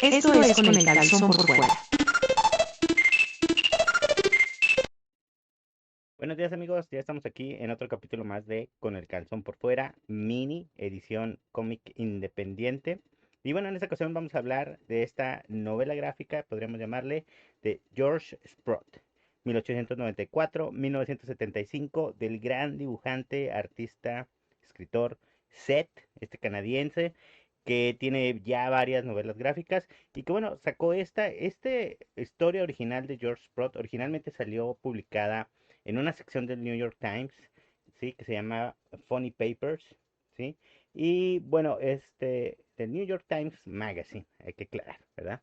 Esto es Con el Calzón por Fuera. Buenos días amigos, ya estamos aquí en otro capítulo más de Con el Calzón por Fuera, mini edición cómic independiente. Y bueno, en esta ocasión vamos a hablar de esta novela gráfica, podríamos llamarle, de George Sprott, 1894-1975, del gran dibujante, artista, escritor Seth, este canadiense, que tiene ya varias novelas gráficas y que bueno, sacó esta historia original de George Sprott. Originalmente salió publicada en una sección del New York Times, ¿sí? Que se llama Funny Papers, ¿sí? Y bueno, del New York Times Magazine, hay que aclarar, ¿verdad?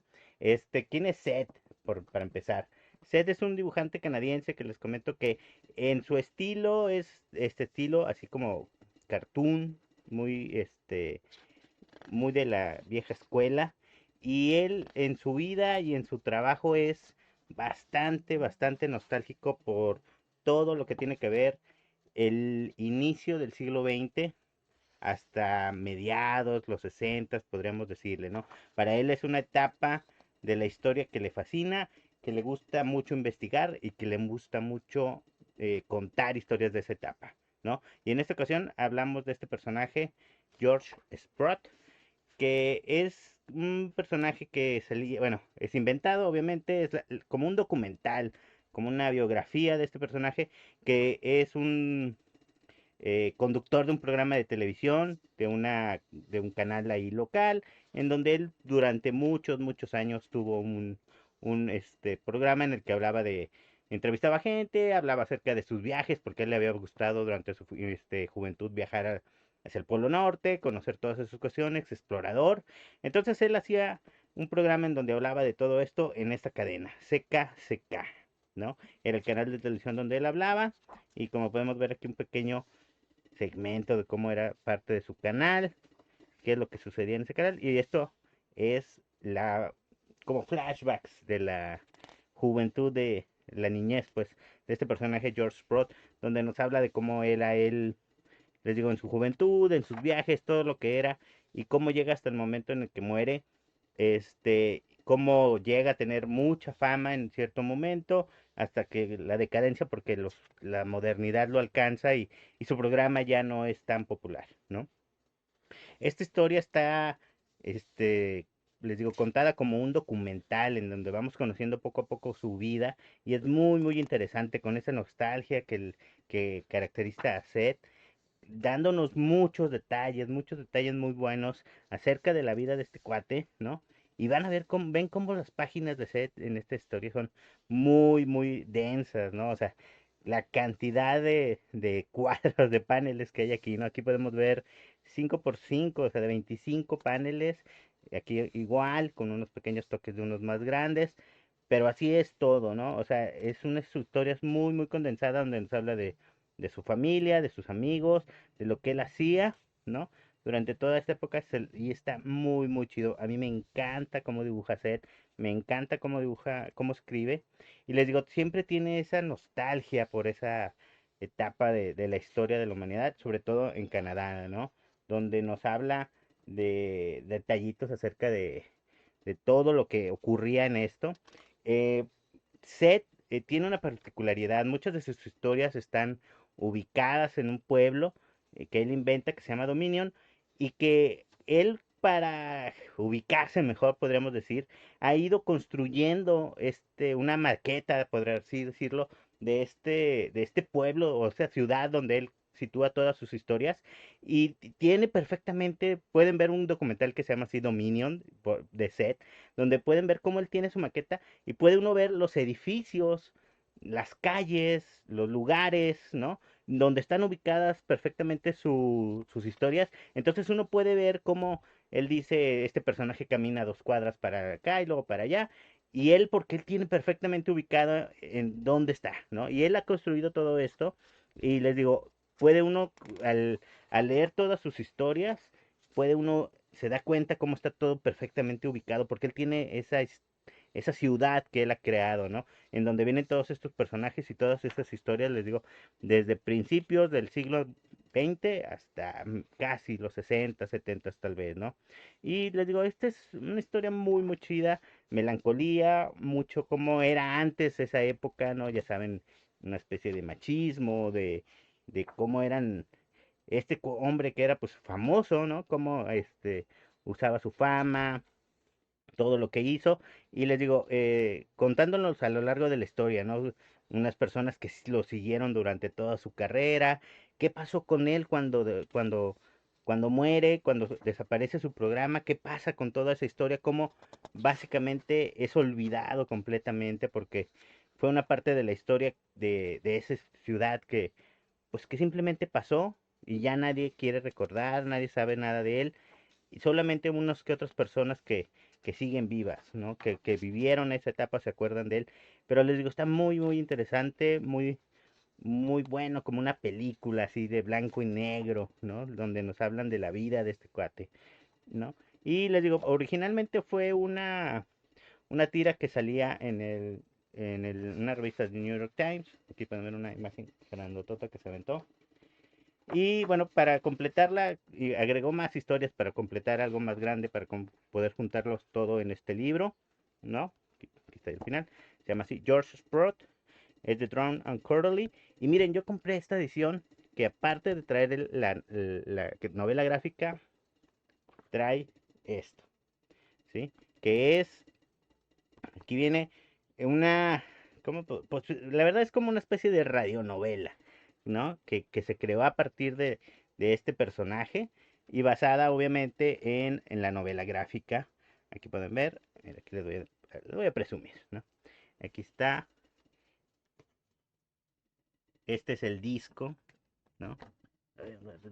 ¿Quién es Seth? Para empezar. Seth es un dibujante canadiense que les comento que en su estilo es este estilo así como cartoon, muy, muy de la vieja escuela. Y él en su vida y en su trabajo es bastante nostálgico por todo lo que tiene que ver el inicio del siglo XX hasta mediados, los 60, podríamos decirle, ¿no? Para él es una etapa de la historia que le fascina, que le gusta mucho investigar y que le gusta mucho contar historias de esa etapa, ¿no? Y en esta ocasión hablamos de este personaje, George Sprott, que es un personaje que salía, bueno, es inventado, obviamente, como un documental, como una biografía de este personaje, que es un conductor de un programa de televisión, de un canal ahí local, en donde él durante muchos años tuvo un programa en el que entrevistaba gente, hablaba acerca de sus viajes, porque a él le había gustado durante su juventud viajar hacia el Polo Norte, conocer todas esas cuestiones, explorador. Entonces él hacía un programa en donde hablaba de todo esto en esta cadena, CKCK, ¿no? Era el canal de televisión donde él hablaba, y como podemos ver aquí un pequeño segmento de cómo era parte de su canal, qué es lo que sucedía en ese canal, y esto es como flashbacks de la juventud, de la niñez, pues, de este personaje George Sprott, donde nos habla de cómo él, les digo, en su juventud, en sus viajes, todo lo que era, y cómo llega hasta el momento en el que muere, cómo llega a tener mucha fama en cierto momento, hasta que la decadencia, porque la modernidad lo alcanza y su programa ya no es tan popular, ¿no? Esta historia está, este, les digo, contada como un documental en donde vamos conociendo poco a poco su vida y es muy interesante con esa nostalgia que caracteriza a Seth, dándonos muchos detalles muy buenos acerca de la vida de este cuate, ¿no? Y van a ver ven cómo las páginas de Seth en esta historia son muy densas, ¿no? O sea, la cantidad de cuadros, de paneles que hay aquí, ¿no? Aquí podemos ver 5 por 5, o sea, de 25 paneles, aquí igual, con unos pequeños toques de unos más grandes, pero así es todo, ¿no? O sea, es una historia muy condensada donde nos habla de su familia, de sus amigos, de lo que él hacía, ¿no? Durante toda esta época y está muy chido. A mí me encanta cómo dibuja Seth, me encanta cómo dibuja, cómo escribe. Y les digo, siempre tiene esa nostalgia por esa etapa de la historia de la humanidad, sobre todo en Canadá, ¿no? Donde nos habla de detallitos acerca de todo lo que ocurría en esto. Eh, Seth tiene una particularidad, muchas de sus historias están ubicadas en un pueblo que él inventa, que se llama Dominion, y que él, para ubicarse mejor, podríamos decir, ha ido construyendo una maqueta, podría así decirlo, de este pueblo o sea ciudad donde él sitúa todas sus historias, y tiene perfectamente, pueden ver un documental que se llama así Dominion de Seth, donde pueden ver cómo él tiene su maqueta y puede uno ver los edificios, las calles, los lugares, ¿no? Donde están ubicadas perfectamente sus historias. Entonces uno puede ver cómo él dice, este personaje camina 2 cuadras para acá y luego para allá. Y él, porque él tiene perfectamente ubicado en dónde está, ¿no? Y él ha construido todo esto. Y les digo, puede uno, al leer todas sus historias, puede uno, se da cuenta cómo está todo perfectamente ubicado, porque él tiene esa ciudad que él ha creado, ¿no? En donde vienen todos estos personajes y todas estas historias, les digo, desde principios del siglo XX hasta casi los 60, 70 tal vez, ¿no? Y les digo, esta es una historia muy, muy chida, melancolía, mucho como era antes esa época, ¿no? Ya saben, una especie de machismo, de cómo eran este hombre que era pues famoso, ¿no? Cómo usaba su fama, todo lo que hizo. Y les digo, contándonos a lo largo de la historia, ¿no? Unas personas que lo siguieron durante toda su carrera, qué pasó con él cuando muere, cuando desaparece su programa, qué pasa con toda esa historia, cómo básicamente es olvidado completamente porque fue una parte de la historia de esa ciudad que, pues que simplemente pasó y ya nadie quiere recordar, nadie sabe nada de él y solamente unos que otras personas que siguen vivas, ¿no? Que vivieron esa etapa se acuerdan de él. Pero les digo, está muy, muy interesante, muy, muy bueno, como una película así de blanco y negro, ¿no? Donde nos hablan de la vida de este cuate, ¿no? Y les digo, originalmente fue una tira que salía una revista de New York Times. Aquí pueden ver una imagen grandotota que se aventó. Y bueno, para completarla, y agregó más historias para completar algo más grande, para poder juntarlos todo en este libro, ¿no? Aquí está el final. Se llama así, George Sprott, es de Drown and Quarterly. Y miren, yo compré esta edición que aparte de traer la novela gráfica, trae esto, ¿sí? Que es, aquí viene una, ¿cómo? Pues, la verdad es como una especie de radionovela, ¿no? Que se creó a partir de este personaje y basada obviamente en la novela gráfica. Aquí pueden ver, mira, aquí les voy a presumir, ¿no? Aquí está, este es el disco, ¿no?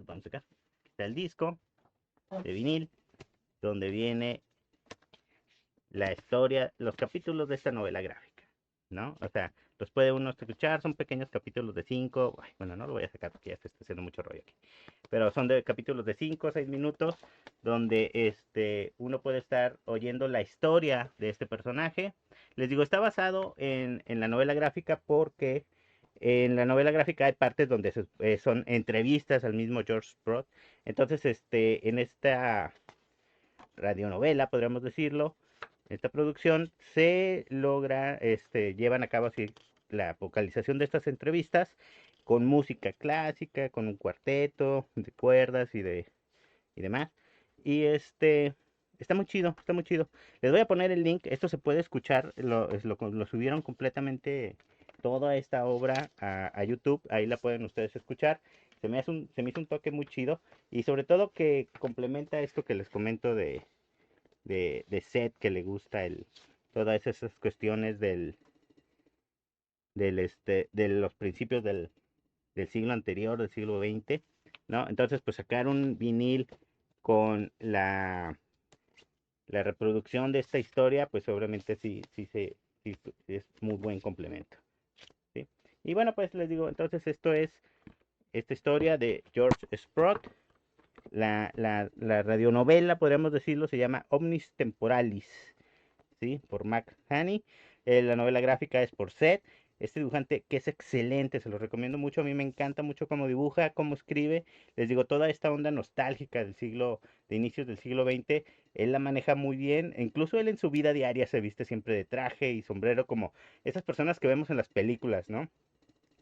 Vamos a sacar. Aquí está el disco de vinil, donde viene la historia, los capítulos de esta novela gráfica, ¿no? O sea, los puede uno escuchar, son pequeños capítulos de 5, bueno, no lo voy a sacar porque ya se está haciendo mucho rollo aquí, pero son de capítulos de 5 o 6 minutos donde uno puede estar oyendo la historia de este personaje. Les digo, está basado en la novela gráfica porque en la novela gráfica hay partes donde son entrevistas al mismo George Sprott. Entonces, en esta radionovela, podríamos decirlo, esta producción se logra, llevan a cabo así la vocalización de estas entrevistas con música clásica, con un cuarteto de cuerdas y demás. Y está muy chido, está muy chido. Les voy a poner el link, esto se puede escuchar, lo subieron completamente toda esta obra a YouTube, ahí la pueden ustedes escuchar. Se me hizo un toque muy chido y sobre todo que complementa esto que les comento de Seth, que le gusta todas esas cuestiones de los principios del siglo anterior, del siglo XX, ¿no? Entonces, pues sacar un vinil con la reproducción de esta historia, pues obviamente sí es muy buen complemento, ¿sí? Y bueno, pues les digo, entonces esto es esta historia de George Sprott. La radionovela, podríamos decirlo, se llama Omnis Temporalis, ¿sí? Por Mac Haney. La novela gráfica es por Seth. Este dibujante que es excelente, se lo recomiendo mucho. A mí me encanta mucho cómo dibuja, cómo escribe. Les digo, toda esta onda nostálgica de inicios del siglo XX, él la maneja muy bien. Incluso él en su vida diaria se viste siempre de traje y sombrero, como esas personas que vemos en las películas, ¿no?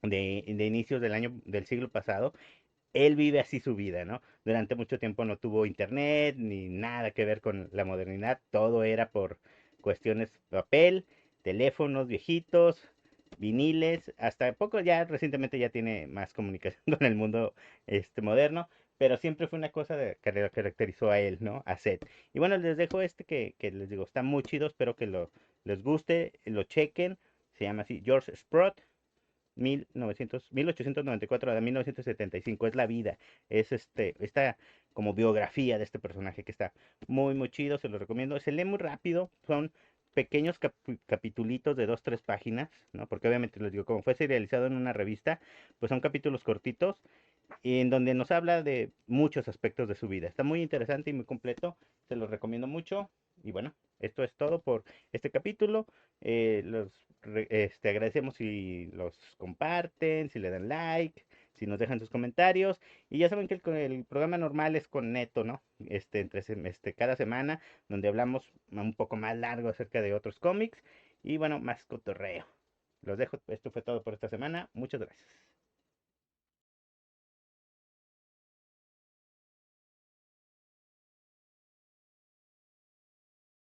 De inicios del siglo pasado. Él vive así su vida, ¿no? Durante mucho tiempo no tuvo internet ni nada que ver con la modernidad, todo era por cuestiones papel, teléfonos viejitos, viniles, hasta poco ya recientemente ya tiene más comunicación con el mundo moderno, pero siempre fue una cosa que lo caracterizó a él, ¿no? A Seth. Y bueno, les dejo que les digo, está muy chido, espero que les guste, lo chequen, se llama así George Sprott, 1894 a 1975, es la vida, es esta como biografía de este personaje que está muy muy chido, se lo recomiendo, se lee muy rápido, son pequeños capitulitos de 2, 3 páginas, ¿no? Porque obviamente les digo, como fue serializado en una revista, pues son capítulos cortitos en donde nos habla de muchos aspectos de su vida. Está muy interesante y muy completo, se los recomiendo mucho. Y bueno, esto es todo por este capítulo. Agradecemos si los comparten, si le dan like, si nos dejan sus comentarios. Y ya saben que el programa normal es con Neto, ¿no? Cada semana, donde hablamos un poco más largo acerca de otros cómics y bueno, más cotorreo. Los dejo, esto fue todo por esta semana. Muchas gracias.